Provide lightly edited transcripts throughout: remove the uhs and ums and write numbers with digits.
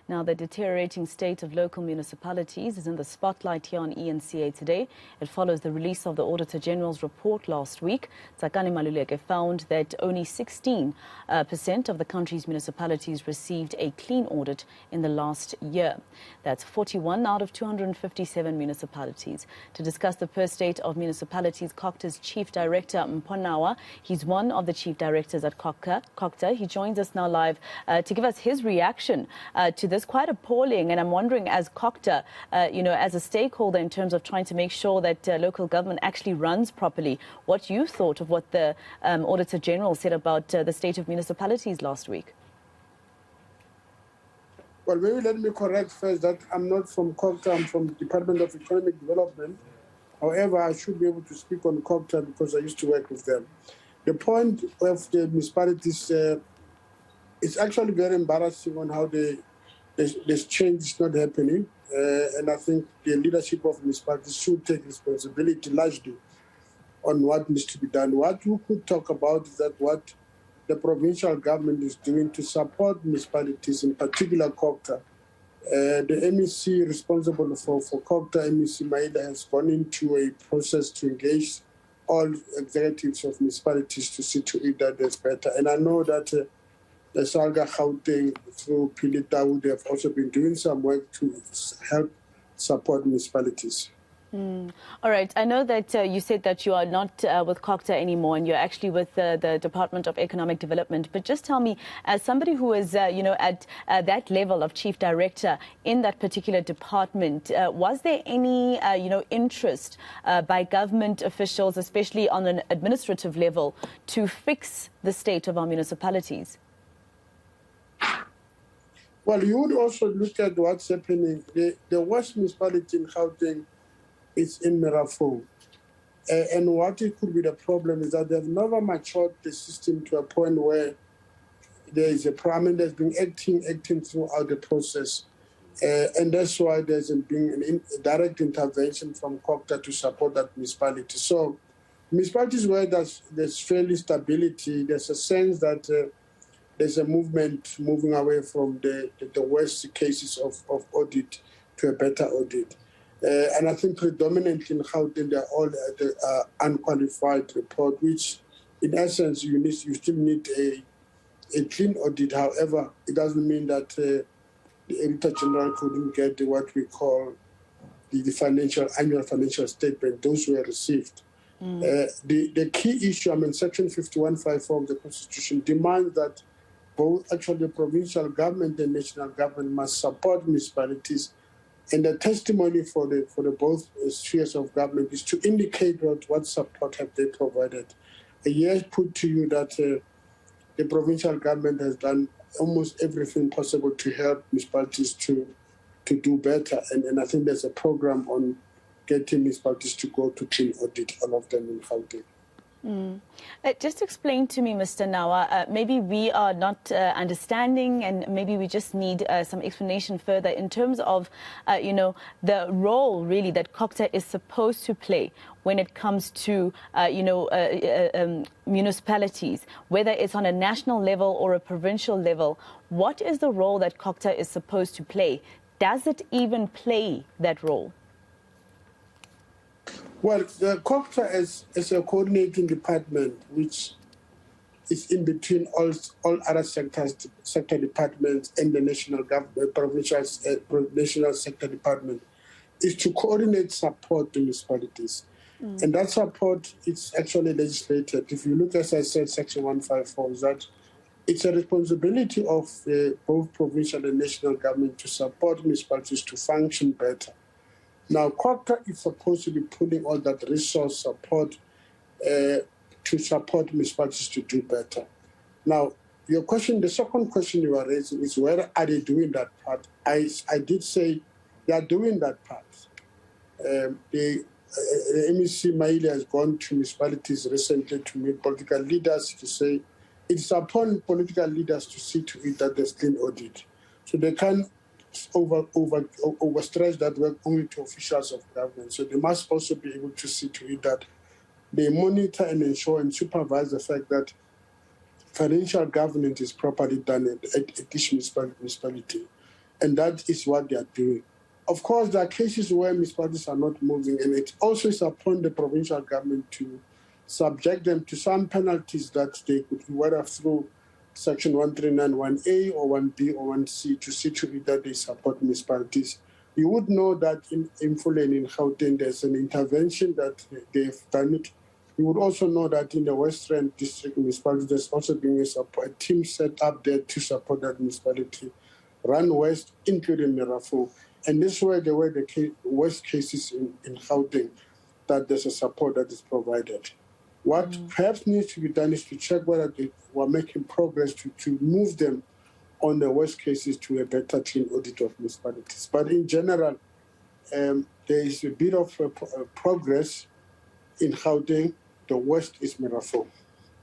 Now, the deteriorating state of local municipalities is in the spotlight here on eNCA today. It follows the release of the Auditor General's report last week. Tsakani Maluleke found that only 16% of the country's municipalities received a clean audit in the last year. That's 41 out of 257 municipalities. To discuss the poor state of municipalities, COGTA's Chief Director, Mpho Nawa, he's one of the Chief Directors at COGTA. He joins us now live to give us his reaction to this. Quite appalling, and I'm wondering, as COGTA, as a stakeholder in terms of trying to make sure that local government actually runs properly, what you thought of what the Auditor General said about the state of municipalities last week. Well, maybe let me correct first that I'm not from COGTA, I'm from the Department of Economic Development. However, I should be able to speak on COGTA because I used to work with them. The point of the municipalities it's actually very embarrassing on how this change is not happening. And I think the leadership of municipalities should take responsibility largely on what needs to be done. What we could talk about is that what the provincial government is doing to support municipalities, in particular COGTA. The MEC responsible for COGTA, MEC Maida, has gone into a process to engage all executives of municipalities to see to it that there's better. And I know that the Salga Gauteng through Pilita would have also been doing some work to help support municipalities. All right. I know that you said that you are not with COGTA anymore and you're actually with the Department of Economic Development. But just tell me, as somebody who is, at that level of Chief Director in that particular department, was there any, interest by government officials, especially on an administrative level, to fix the state of our municipalities? Well, you would also look at what's happening. The worst municipality in Gauteng is in Mpho. And what it could be the problem is that they've never matured the system to a point where there is a problem that's been acting throughout the process. And that's why there's been a direct intervention from COGTA to support that municipality. So municipalities where there's fairly stability, there's a sense that there's a movement moving away from the worst cases of audit to a better audit. And I think predominantly in Gauteng, they're all the unqualified report, which in essence, you still need a clean audit. However, it doesn't mean that the Auditor General couldn't get what we call the annual financial statement. Those were received. The key issue, Section 5154 of the Constitution demands that both actually the provincial government and national government must support municipalities. And the testimony for the both spheres of government is to indicate what support have they provided. A year put to you that the provincial government has done almost everything possible to help municipalities to do better. And I think there's a program on getting municipalities to go to clean audit, all of them in Gauteng. Just explain to me, Mr. Nawa, maybe we are not understanding and maybe we just need some explanation further in terms of, the role really that COGTA is supposed to play when it comes to, municipalities, whether it's on a national level or a provincial level. What is the role that COGTA is supposed to play? Does it even play that role? Well, the COGTA is a coordinating department which is in between all other sector departments and the national government, provincial national sector department, is to coordinate support to municipalities. And that support is actually legislated. If you look, as I said, Section 154, is that it's a responsibility of both provincial and national government to support municipalities to function better. Now, COGTA is supposed to be putting all that resource support to support municipalities to do better. Now, your question, the second question you are raising is where are they doing that part? I did say they are doing that part. The MEC Maida has gone to municipalities recently to meet political leaders to say it's upon political leaders to see to it that there's clean audit. So they can't overstretch that work only to officials of government. So they must also be able to see to it that they monitor and ensure and supervise the fact that financial governance is properly done at each municipality. And that is what they are doing. Of course, there are cases where municipalities are not moving, and it also is upon the provincial government to subject them to some penalties that they could, whether through Section 1391A or 1B or 1C, to see to it that they support municipalities. You would know that in Mpho and in Gauteng, there's an intervention that they've done it. You would also know that in the Western District municipality, there's also been a team set up there to support that municipality, run West, including Mirafo. And this way, the way the worst cases in Gauteng, that there's a support that is provided. What perhaps needs to be done is to check whether they were making progress to move them on the worst cases to a better clean audit of municipalities. But in general, there is a bit of progress in Gauteng. The worst is Mirafo.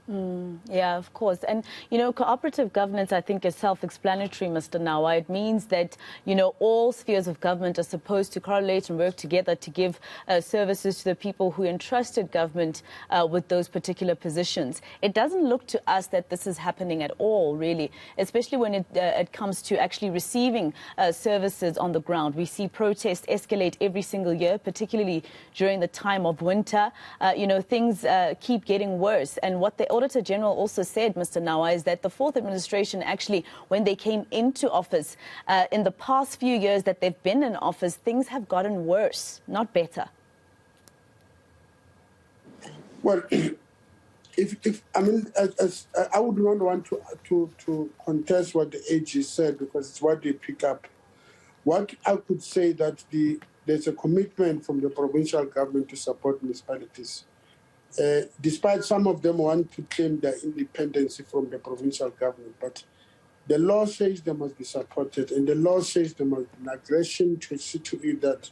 Yeah, of course. And, cooperative governance, I think, is self-explanatory, Mr. Nawa. It means that, all spheres of government are supposed to correlate and work together to give services to the people who entrusted government with those particular positions. It doesn't look to us that this is happening at all, really, especially when it comes to actually receiving services on the ground. We see protests escalate every single year, particularly during the time of winter. Things keep getting worse. And what the Auditor General also said, Mr. Nawa, is that the fourth administration actually, when they came into office, in the past few years that they've been in office, things have gotten worse, not better. Well, I would not want to contest what the AG said, because it's what they pick up. What I could say that there's a commitment from the provincial government to support municipalities. Despite some of them want to claim their independence from the provincial government, but the law says they must be supported, and the law says there must be an aggression to see to it that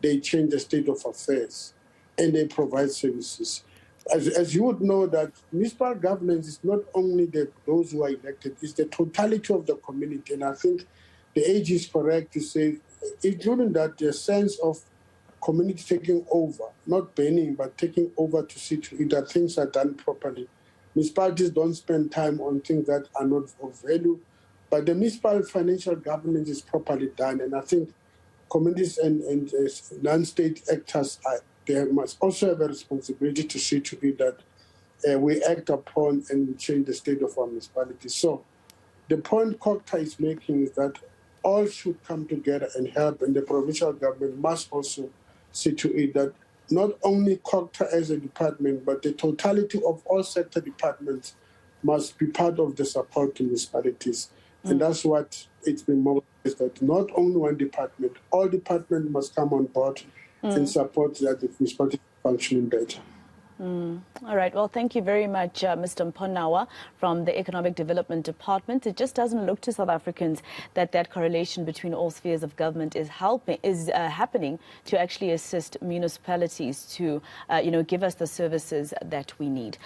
they change the state of affairs and they provide services. As you would know, that municipal governance is not only those who are elected, it's the totality of the community. And I think the AG is correct to say, including that, the sense of community taking over, not banning, but taking over to see to it that things are done properly. Municipalities don't spend time on things that are not of value, but the municipal financial governance is properly done. And I think communities and non-state actors, they must also have a responsibility to see to it that we act upon and change the state of our municipalities. So the point COGTA is making is that all should come together and help, and the provincial government must also see to it that not only COGTA as a department, but the totality of all sector departments must be part of the support to municipalities. And that's what it's been mobilized, that not only one department, all departments must come on board and support that the municipality functioning better. All right. Well, thank you very much, Mr. Mpho Nawa from the Economic Development Department. It just doesn't look to South Africans that correlation between all spheres of government is happening to actually assist municipalities to, give us the services that we need.